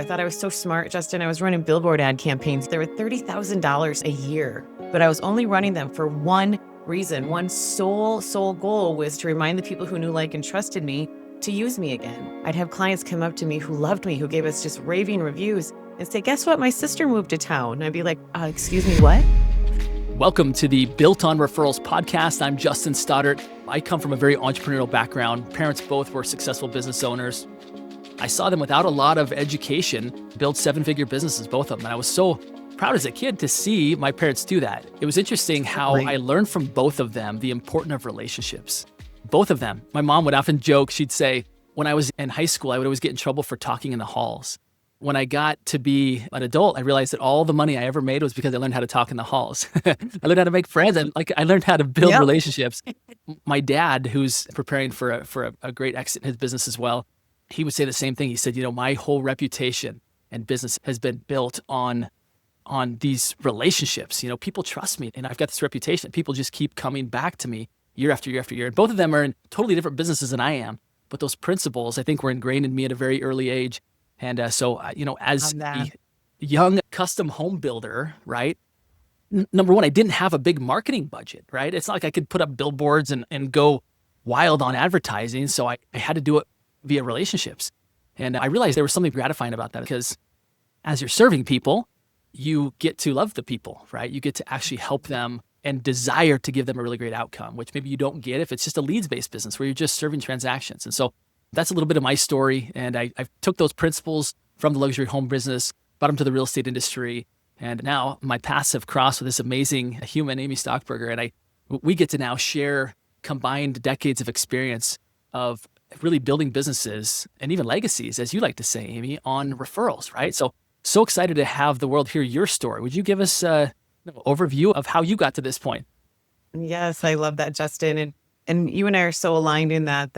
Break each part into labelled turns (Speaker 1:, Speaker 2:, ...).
Speaker 1: I thought I was so smart, Justin. I was running Billboard ad campaigns. They were $30,000 a year, but I was only running them for one reason. One sole goal was to remind the people who knew, like, and trusted me to use me again. I'd have clients come up to me who loved me, who gave us just raving reviews and say, guess what? My sister moved to town. And I'd be like, excuse me, what?
Speaker 2: Welcome to the Built on Referrals podcast. I'm Justin Stoddart. I come from a very entrepreneurial background. Parents both were successful business owners. I saw them without a lot of education build seven-figure businesses, both of them. And I was so proud as a kid to see my parents do that. It was interesting how I learned from both of them the importance of relationships. Both of them. My mom would often joke, she'd say, when I was in high school, I would always get in trouble for talking in the halls. When I got to be an adult, I realized that all the money I ever made was because I learned how to talk in the halls. I learned how to make friends. I learned how to build relationships. My dad, who's preparing for a great exit in his business as well, he would say the same thing. He said, my whole reputation and business has been built on these relationships. People trust me and I've got this reputation. People just keep coming back to me year after year after year. And both of them are in totally different businesses than I am. But those principles, I think, were ingrained in me at a very early age. And so, as a young custom home builder, right? Number one, I didn't have a big marketing budget, right? It's not like I could put up billboards and go wild on advertising. So I had to do it via relationships. And I realized there was something gratifying about that because as you're serving people, you get to love the people, right? You get to actually help them and desire to give them a really great outcome, which maybe you don't get if it's just a leads-based business where you're just serving transactions. And so that's a little bit of my story. And I took those principles from the luxury home business, brought them to the real estate industry. And now my paths have crossed with this amazing human, Amy Stockberger. And we get to now share combined decades of experience of really building businesses and even legacies, as you like to say, Amy, on referrals, right? So excited to have the world hear your story. Would you give us an overview of how you got to this point?
Speaker 1: Yes, I love that, Justin. And you and I are so aligned in that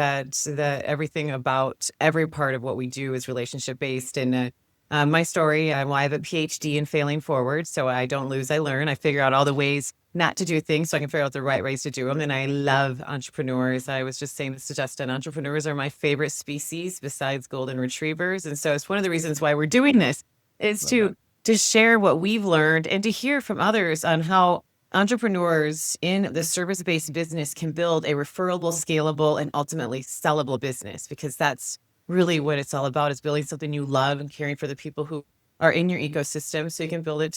Speaker 1: everything about every part of what we do is relationship based. And my story, I have a PhD in failing forward. So I don't lose, I learn. I figure out all the ways not to do things so I can figure out the right ways to do them. And I love entrepreneurs. I was just saying this to Justin. Entrepreneurs are my favorite species besides golden retrievers. And so it's one of the reasons why we're doing this is to share what we've learned and to hear from others on how entrepreneurs in the service-based business can build a referable, scalable, and ultimately sellable business, because that's really what it's all about, is building something you love and caring for the people who are in your ecosystem so you can build it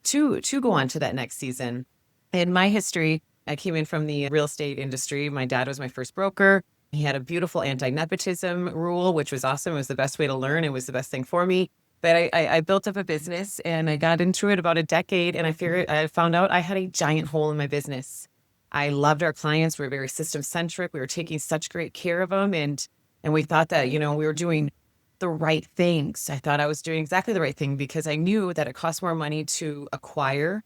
Speaker 1: to go on to that next season. In my history, I came in from the real estate industry. My dad was my first broker. He had a beautiful anti-nepotism rule, which was awesome. It was the best way to learn. It was the best thing for me. But I built up a business and I got into it about a decade, and I found out I had a giant hole in my business. I loved our clients. We were very system centric. We were taking such great care of them. And we thought that, we were doing the right things. I thought I was doing exactly the right thing because I knew that it cost more money to acquire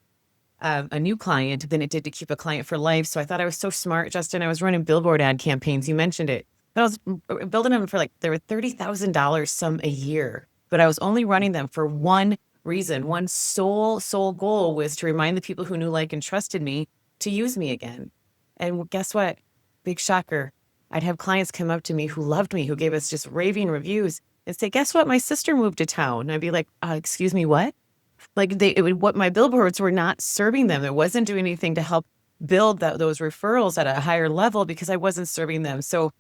Speaker 1: a new client than it did to keep a client for life. So I thought I was so smart, Justin. I was running Billboard ad campaigns. You mentioned it. But I was building them for they were $30,000 some a year. But I was only running them for one reason. One sole goal was to remind the people who knew, like, and trusted me to use me again. And guess what? Big shocker. I'd have clients come up to me who loved me, who gave us just raving reviews and say, guess what? My sister moved to town. And I'd be like, excuse me, what? What my billboards were not serving them. It wasn't doing anything to help build those referrals at a higher level because I wasn't serving them. So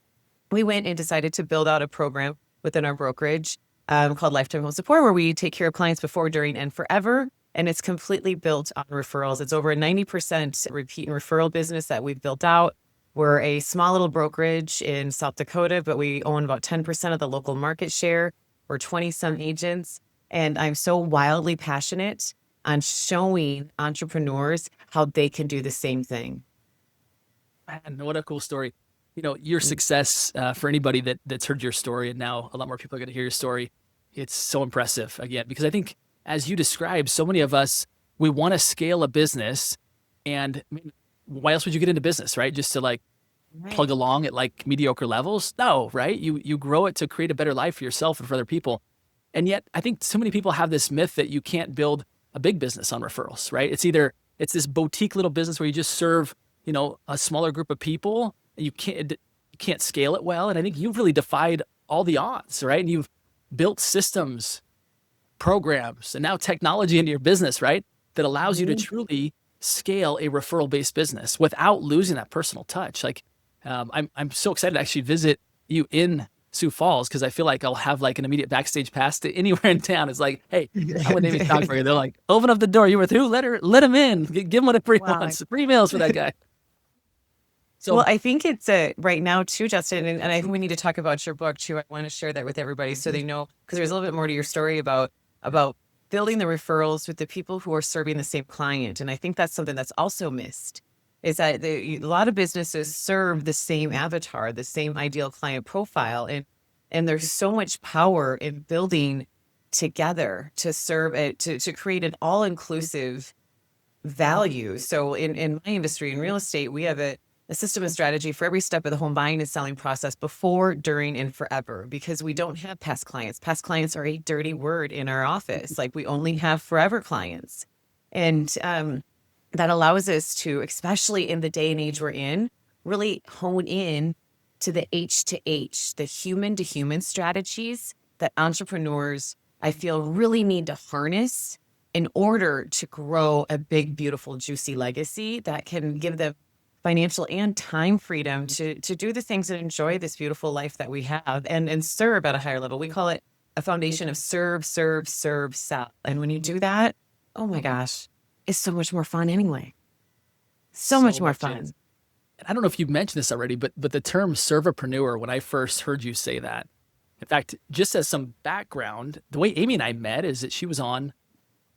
Speaker 1: we went and decided to build out a program within our brokerage called Lifetime Home Support, where we take care of clients before, during, and forever. And it's completely built on referrals. It's over a 90% repeat and referral business that we've built out. We're a small little brokerage in South Dakota, but we own about 10% of the local market share. We're 20-some agents. And I'm so wildly passionate on showing entrepreneurs how they can do the same thing.
Speaker 2: Man, what a cool story. Your success, for anybody that's heard your story, and now a lot more people are going to hear your story, it's so impressive, again, because I think, as you described, so many of us, we want to scale a business, and why else would you get into business, right? Just to plug along at mediocre levels? No, right? You grow it to create a better life for yourself and for other people. And yet, I think so many people have this myth that you can't build a big business on referrals, right? It's this boutique little business where you just serve, a smaller group of people. You can't scale it well. And I think you've really defied all the odds, right? And you've built systems programs, and now technology into your business, right? That allows you to
Speaker 1: Mhm.
Speaker 2: truly scale a referral-based business without losing that personal touch. Like, I'm so excited to actually visit you in Sioux Falls because I feel like I'll have like an immediate backstage pass to anywhere in town. It's like, hey, I want Amy's talk for you. They're like, open up the door. You were through. Let him in. Give him what a free
Speaker 1: Wow.
Speaker 2: wants. Free meals for that guy.
Speaker 1: Well,
Speaker 2: So
Speaker 1: I think it's right now too, Justin, and I think we need to talk about your book too. I want to share that with everybody so they know, because there's a little bit more to your story about building the referrals with the people who are serving the same client. And I think that's something that's also missed, is that a lot of businesses serve the same avatar, the same ideal client profile, and there's so much power in building together to serve it to create an all inclusive value. So in my industry, in real estate, we have a system and strategy for every step of the home buying and selling process, before, during, and forever, because we don't have past clients. Past clients are a dirty word in our office. Like, we only have forever clients. And that allows us to, especially in the day and age we're in, really hone in to the H to H, the human to human strategies that entrepreneurs, I feel, really need to harness in order to grow a big, beautiful, juicy legacy that can give them financial and time freedom to do the things and enjoy this beautiful life that we have, and serve at a higher level. We call it a foundation of serve, serve, serve, sell. And when you do that, oh my gosh, it's so much more fun anyway. So much
Speaker 2: so
Speaker 1: more
Speaker 2: much
Speaker 1: fun.
Speaker 2: is. And I don't know if you've mentioned this already, but the term servrepreneur, when I first heard you say that, in fact, just as some background, the way Amy and I met is that she was on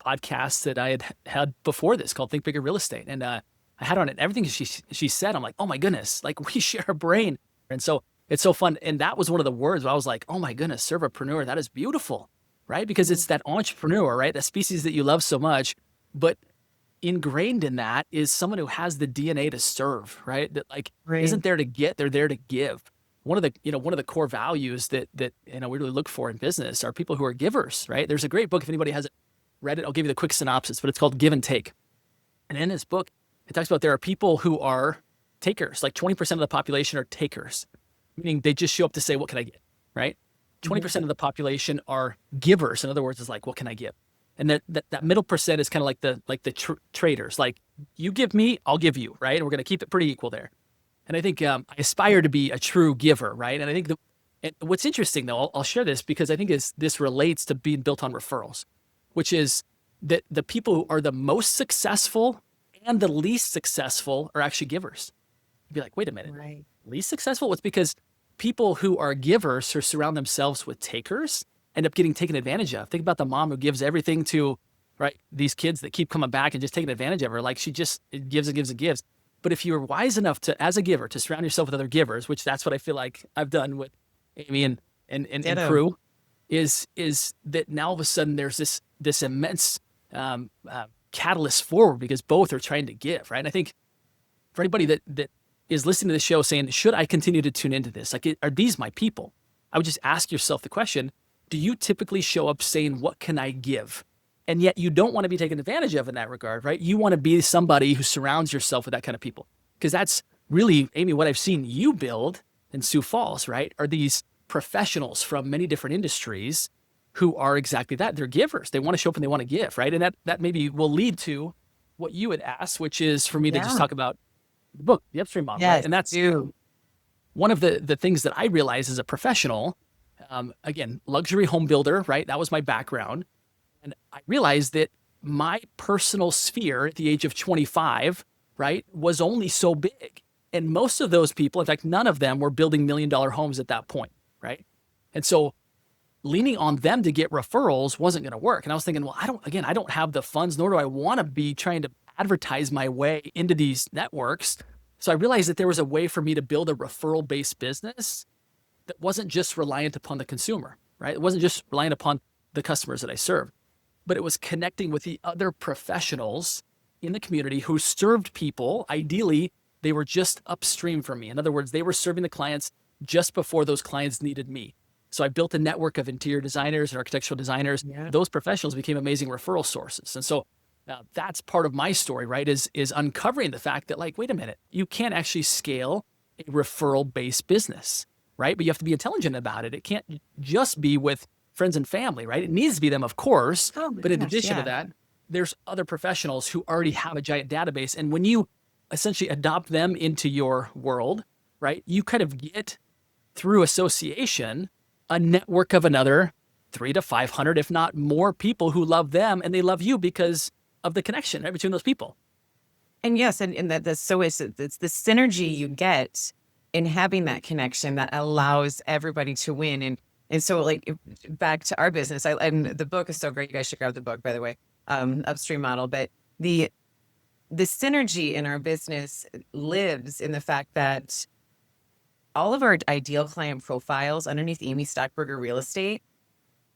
Speaker 2: podcasts that I had before this called Think Bigger Real Estate. And I had on it everything she said. I'm like, oh my goodness, like we share a brain. And so it's so fun. And that was one of the words where I was like, oh my goodness, servrepreneur, that is beautiful, right? Because it's that entrepreneur, right? That species that you love so much. But ingrained in that is someone who has the DNA to serve, right? That like
Speaker 1: Right.
Speaker 2: isn't there to get, they're there to give. One of the core values that we really look for in business are people who are givers, right? There's a great book, if anybody hasn't read it, I'll give you the quick synopsis, but it's called Give and Take. And in this book, it talks about there are people who are takers, like 20% of the population are takers, meaning they just show up to say, what can I get, right? 20% of the population are givers. In other words, it's like, what can I give? And that middle percent is kind of like the traders, like you give me, I'll give you, right? And we're going to keep it pretty equal there. And I think I aspire to be a true giver, right? And I think and what's interesting though, I'll share this because I think this relates to being built on referrals, which is that the people who are the most successful and the least successful are actually givers. You'd be like, wait a minute,
Speaker 1: Right.
Speaker 2: least successful? It's because people who are givers, who surround themselves with takers, end up getting taken advantage of. Think about the mom who gives everything to, right, these kids that keep coming back and just taking advantage of her. Like she just gives and gives and gives. But if you're wise enough to, as a giver, to surround yourself with other givers, which that's what I feel like I've done with Amy and
Speaker 1: Ditto.
Speaker 2: crew, is that now all of a sudden there's this immense catalyst forward because both are trying to give, right? And I think for anybody that is listening to the show saying, should I continue to tune into this? Like, are these my people? I would just ask yourself the question, do you typically show up saying, what can I give? And yet you don't want to be taken advantage of in that regard, right? You want to be somebody who surrounds yourself with that kind of people. Because that's really, Amy, what I've seen you build in Sioux Falls, right? Are these professionals from many different industries who are exactly that. They're givers. They want to show up and they want to give, right? And that maybe will lead to what you had asked, which is for me to just
Speaker 1: Yeah.
Speaker 2: talk about the book, the Upstream model, right?
Speaker 1: Yes,
Speaker 2: And that's
Speaker 1: do.
Speaker 2: one of the things that I realized as a professional, again, luxury home builder, right? That was my background. And I realized that my personal sphere at the age of 25, right, was only so big. And most of those people, in fact, none of them were building $1 million homes at that point, right? And so leaning on them to get referrals wasn't going to work. And I was thinking, well, I don't have the funds, nor do I want to be trying to advertise my way into these networks. So I realized that there was a way for me to build a referral-based business that wasn't just reliant upon the consumer, right? It wasn't just reliant upon the customers that I served, but it was connecting with the other professionals in the community who served people. Ideally, they were just upstream from me. In other words, they were serving the clients just before those clients needed me. So I built a network of interior designers and architectural designers.
Speaker 1: Yeah.
Speaker 2: Those professionals became amazing referral sources. And so that's part of my story, right? Is uncovering the fact that, like, wait a minute, you can't actually scale a referral-based business, right? But you have to be intelligent about it. It can't just be with friends and family, right? It needs to be them, of course.
Speaker 1: Oh my
Speaker 2: But in
Speaker 1: gosh,
Speaker 2: addition to
Speaker 1: yeah.
Speaker 2: that, there's other professionals who already have a giant database. And when you essentially adopt them into your world, right, you kind of get through association a network of another 300 to 500, if not more people who love them and they love you because of the connection right, between those people.
Speaker 1: And yes, and that's so it's the synergy you get in having that connection that allows everybody to win. And so like back to our business, and the book is so great. You guys should grab the book, by the way, Upstream model. But the synergy in our business lives in the fact that all of our ideal client profiles underneath Amy Stockberger Real Estate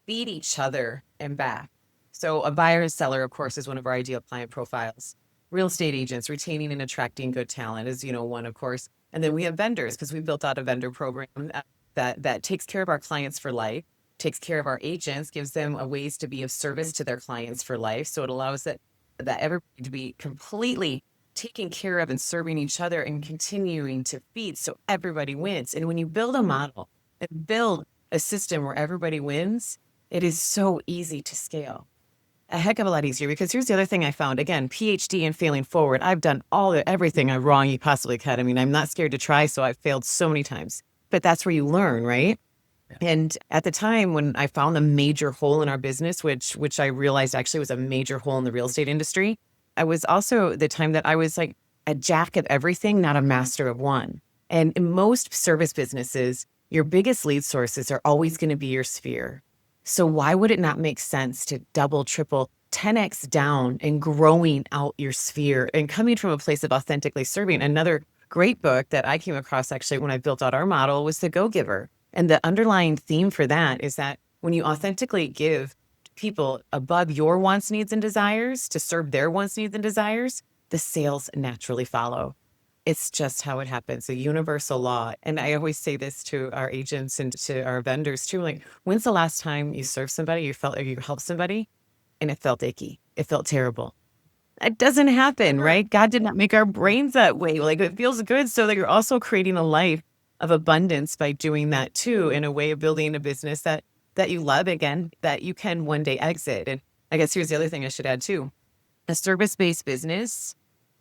Speaker 1: feed each other and back. So a buyer and seller, of course, is one of our ideal client profiles. Real estate agents, retaining and attracting good talent is, one, of course. And then we have vendors because we built out a vendor program that takes care of our clients for life, takes care of our agents, gives them a ways to be of service to their clients for life. So it allows that everybody to be completely taking care of and serving each other and continuing to feed so everybody wins. And when you build a model and build a system where everybody wins, it is so easy to scale. A heck of a lot easier, because here's the other thing I found. Again, PhD and failing forward. I've done everything I'm wrong you possibly could. I mean, I'm not scared to try, so I've failed so many times. But that's where you learn, right?
Speaker 2: Yeah.
Speaker 1: And at the time when I found a major hole in our business, which I realized actually was a major hole in the real estate industry, I was also the time that I was like a jack of everything, not a master of one. And in most service businesses, your biggest lead sources are always going to be your sphere. So why would it not make sense to double, triple, 10x down and growing out your sphere and coming from a place of authentically serving? Another great book that I came across actually when I built out our model was The Go-Giver. And the underlying theme for that is that when you authentically give people above your wants, needs, and desires to serve their wants, needs, and desires, the sales naturally follow. It's just how it happens, a universal law. And I always say this to our agents and to our vendors too, like, when's the last time you served somebody, you helped somebody, and it felt icky, it felt terrible? It doesn't happen, right? God did not make our brains that way. Like, it feels good, so that you're also creating a life of abundance by doing that too, in a way of building a business that you love, again, that you can one day exit. And I guess here's the other thing I should add too. A service-based business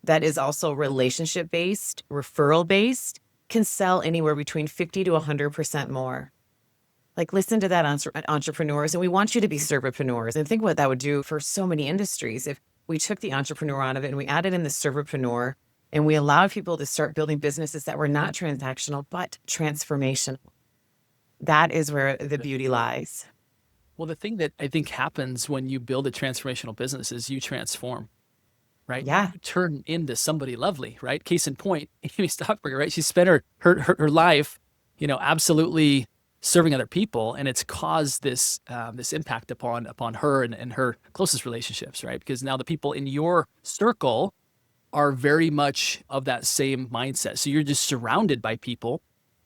Speaker 1: that is also relationship-based, referral-based, can sell anywhere between 50 to 100% more. Like, listen to that, entrepreneurs. And we want you to be servrepreneurs. And think what that would do for so many industries if we took the entrepreneur out of it and we added in the servrepreneur, and we allowed people to start building businesses that were not transactional, but transformational. That is where the beauty lies.
Speaker 2: Well, the thing that I think happens when you build a transformational business is you transform, right?
Speaker 1: Yeah.
Speaker 2: You turn into somebody lovely, right? Case in point, Amy Stockberger, right? She spent her life, absolutely serving other people, and it's caused this this impact upon her and her closest relationships, right? Because now the people in your circle are very much of that same mindset. So you're just surrounded by people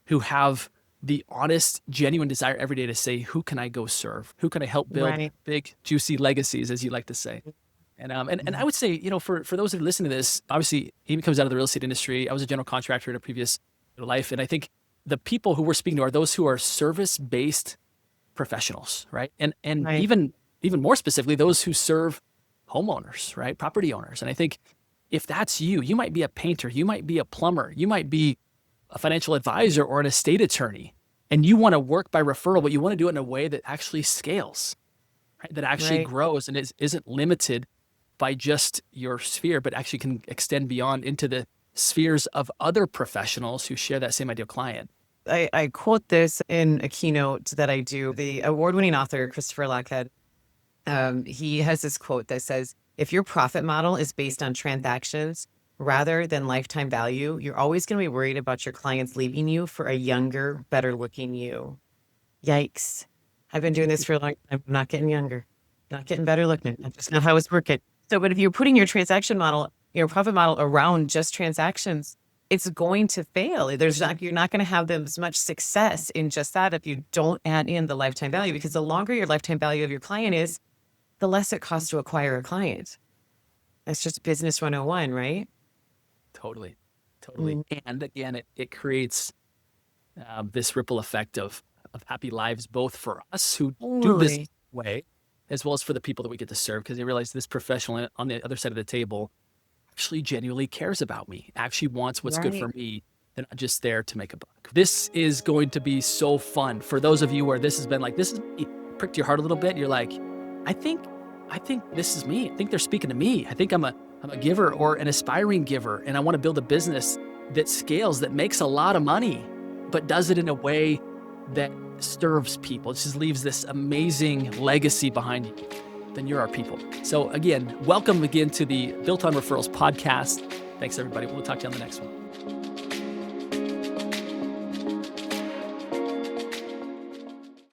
Speaker 2: who have the honest, genuine desire every day to say, who can I go serve? Who can I help build
Speaker 1: Right.
Speaker 2: big, juicy legacies, as you like to say? And I would say, for those who listen to this, obviously Amy comes out of the real estate industry. I was a general contractor in a previous life. And I think the people who we're speaking to are those who are service-based professionals, right? And
Speaker 1: Right.
Speaker 2: even more specifically, those who serve homeowners, right? Property owners. And I think if that's you, you might be a painter, you might be a plumber, you might be a financial advisor or an estate attorney, and you want to work by referral, but you want to do it in a way that actually scales, right? That actually
Speaker 1: Right.
Speaker 2: grows and isn't limited by just your sphere, but actually can extend beyond into the spheres of other professionals who share that same ideal client.
Speaker 1: I quote this in a keynote that I do. The award-winning author, Christopher Lockhead, he has this quote that says, if your profit model is based on transactions rather than lifetime value, you're always going to be worried about your clients leaving you for a younger, better looking you. Yikes. I've been doing this for a long time. I'm not getting younger, not getting better looking. That's just not how it's working. So, but if you're putting your transaction model, your profit model around just transactions, it's going to fail. You're not going to have as much success in just that if you don't add in the lifetime value, because the longer your lifetime value of your client is, the less it costs to acquire a client. That's just business 101, right?
Speaker 2: Totally. And again, it creates this ripple effect of of happy lives, both for us who do this
Speaker 1: Totally.
Speaker 2: way, as well as for the people that we get to serve, because they realize this professional on the other side of the table actually genuinely cares about me, actually wants what's good for
Speaker 1: Right.
Speaker 2: me. They're not just there to make a buck. This is going to be so fun. For those of you where this has been like, this is pricked your heart a little bit. You're like, I think this is me. I think they're speaking to me. I think I'm a giver or an aspiring giver. And I want to build a business that scales, that makes a lot of money, but does it in a way that serves people. It just leaves this amazing legacy behind you. Then you're our people. So again, welcome again to the Built on Referrals podcast. Thanks everybody. We'll talk to you on the next one.